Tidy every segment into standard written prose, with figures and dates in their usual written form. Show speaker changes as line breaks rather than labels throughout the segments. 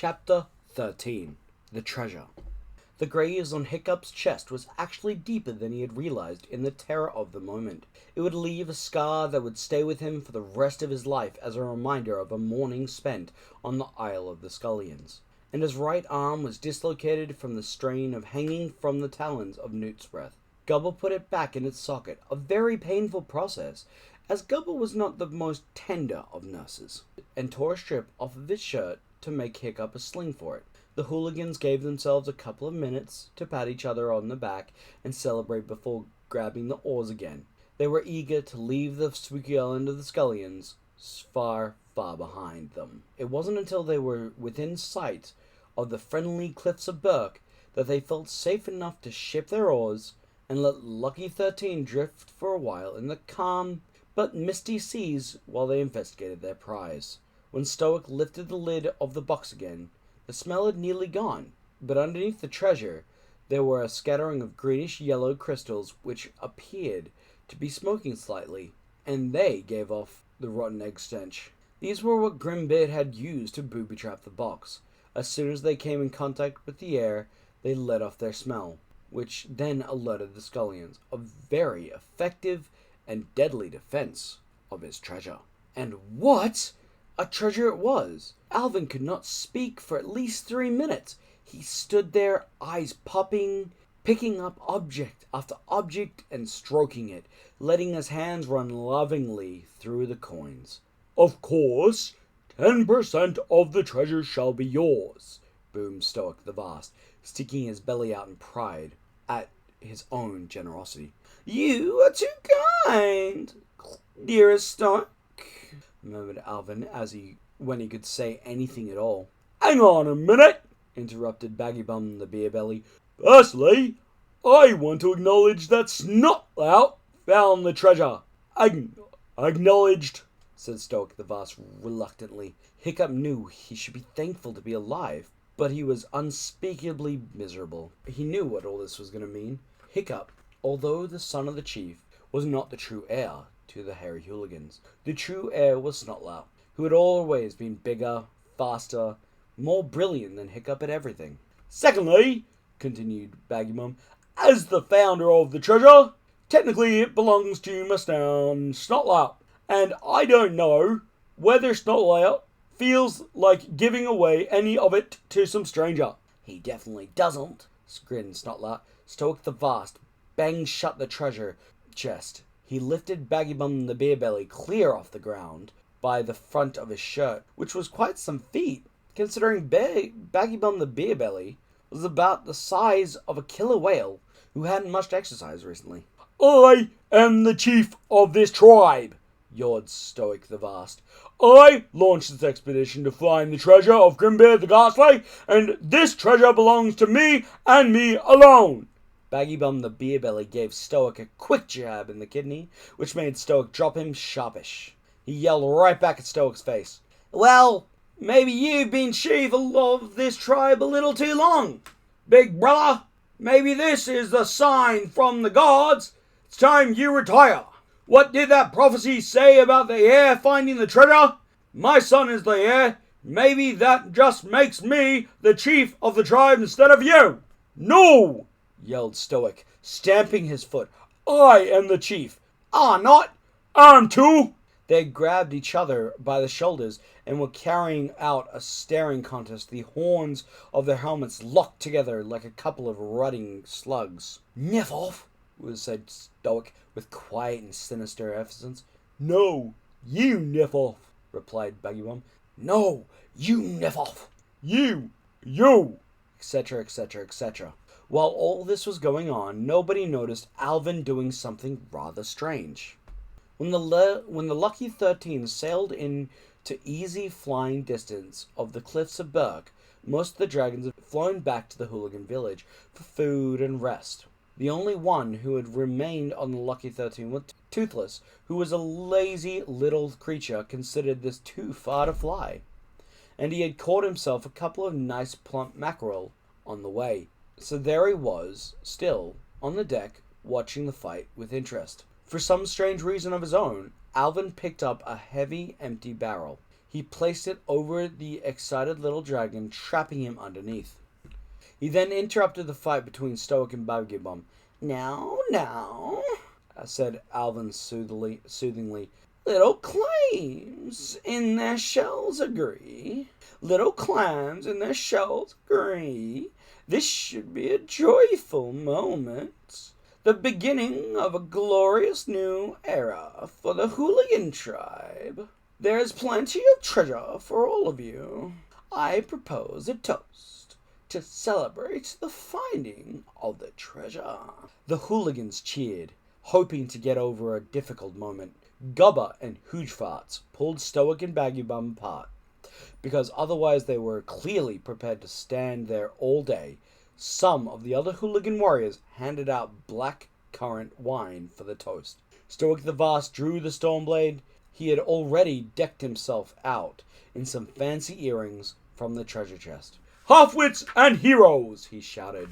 Chapter 13. The Treasure. The graze on Hiccup's chest was actually deeper than he had realized in the terror of the moment. It would leave a scar that would stay with him for the rest of his life as a reminder of a morning spent on the Isle of the Scullions. And his right arm was dislocated from the strain of hanging from the talons of Newt's breath. Gubble put it back in its socket, a very painful process, as Gubble was not the most tender of nurses, and tore a strip off of his shirt to make Hiccup a sling for it. The hooligans gave themselves a couple of minutes to pat each other on the back and celebrate before grabbing the oars again. They were eager to leave the spooky island of the Scullions far, far behind them. It wasn't until they were within sight of the friendly cliffs of Burke that they felt safe enough to ship their oars and let Lucky 13 drift for a while in the calm but misty seas while they investigated their prize. When Stoic lifted the lid of the box again, the smell had nearly gone, but underneath the treasure there were a scattering of greenish-yellow crystals which appeared to be smoking slightly, and they gave off the rotten egg stench. These were what Grimbeard had used to booby-trap the box. As soon as they came in contact with the air, they let off their smell, which then alerted the Scullions, a very effective and deadly defense of his treasure. And what a treasure it was! Alvin could not speak for at least 3 minutes. He stood there, eyes popping, picking up object after object and stroking it, letting his hands run lovingly through the coins. "Of course, 10% of the treasure shall be yours," boomed Stoic the Vast, sticking his belly out in pride at his own generosity. "You are too kind, dearest Stoic," murmured Alvin when he could say anything at all. "Hang on a minute," interrupted Baggybum the Beerbelly. "Firstly, I want to acknowledge that Snotlout found the treasure." Acknowledged," said Stoic the Vast reluctantly. Hiccup knew he should be thankful to be alive, but he was unspeakably miserable. He knew what all this was going to mean. Hiccup, although the son of the chief, was not the true heir to the Hairy Hooligans. The true heir was Snotlout, who had always been bigger, faster, more brilliant than Hiccup at everything. "Secondly," continued Baggybum, "as the founder of the treasure, technically it belongs to Mr. Snotlout, and I don't know whether Snotlout feels like giving away any of it to some stranger." "He definitely doesn't," grinned Snotlout. Stoic the Vast banged shut the treasure chest. He lifted Baggybum the Beerbelly clear off the ground by the front of his shirt, which was quite some feat, considering Baggybum the Beerbelly was about the size of a killer whale who hadn't much exercise recently. "I am the chief of this tribe," yawed Stoic the Vast. "I launched this expedition to find the treasure of Grimbeard the Ghastly, and this treasure belongs to me and me alone." Baggybum the Beerbelly gave Stoic a quick jab in the kidney, which made Stoic drop him sharpish. He yelled right back at Stoic's face. "Well, maybe you've been chief of this tribe a little too long, big brother. Maybe this is the sign from the gods. It's time you retire. What did that prophecy say about the heir finding the treasure? My son is the heir. Maybe that just makes me the chief of the tribe instead of you." "No!" yelled Stoic, stamping his foot. "I am the chief." "I'm not." "I'm too." They grabbed each other by the shoulders and were carrying out a staring contest, the horns of their helmets locked together like a couple of rutting slugs. "Niff off," said Stoic with quiet and sinister emphasis. "No, you niff off," replied Baggybum. "No, you niff off." You, etc., etc., etc. While all this was going on, nobody noticed Alvin doing something rather strange. When the Lucky 13 sailed in to easy flying distance of the cliffs of Burke, most of the dragons had flown back to the hooligan village for food and rest. The only one who had remained on the Lucky 13 was Toothless, who was a lazy little creature considered this too far to fly, and he had caught himself a couple of nice plump mackerel on the way. So there he was, still, on the deck, watching the fight with interest. For some strange reason of his own, Alvin picked up a heavy, empty barrel. He placed it over the excited little dragon, trapping him underneath. He then interrupted the fight between Stoic and Baggy-Bum. Now, said Alvin soothingly. Little clams in their shells agree. Little clams in their shells agree. This should be a joyful moment. The beginning of a glorious new era for the hooligan tribe. There's plenty of treasure for all of you. I propose a toast to celebrate the finding of the treasure. The hooligans cheered, hoping to get over a difficult moment. Gubba and Hooge Farts pulled Stoic and Baggy-Bum apart, because otherwise they were clearly prepared to stand there all day. Some of the other hooligan warriors handed out black currant wine for the toast. Stoic the Vast drew the Stormblade. He had already decked himself out in some fancy earrings from the treasure chest. Halfwits and heroes, he shouted.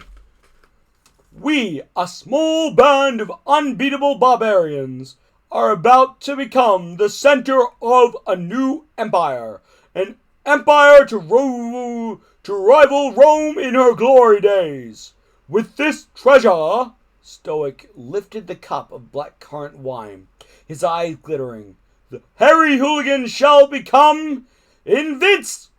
We, a small band of unbeatable barbarians, are about to become the center of a new empire. An empire to rival Rome in her glory days. With this treasure, Stoic lifted the cup of blackcurrant wine, his eyes glittering. The hairy hooligan shall become invincible.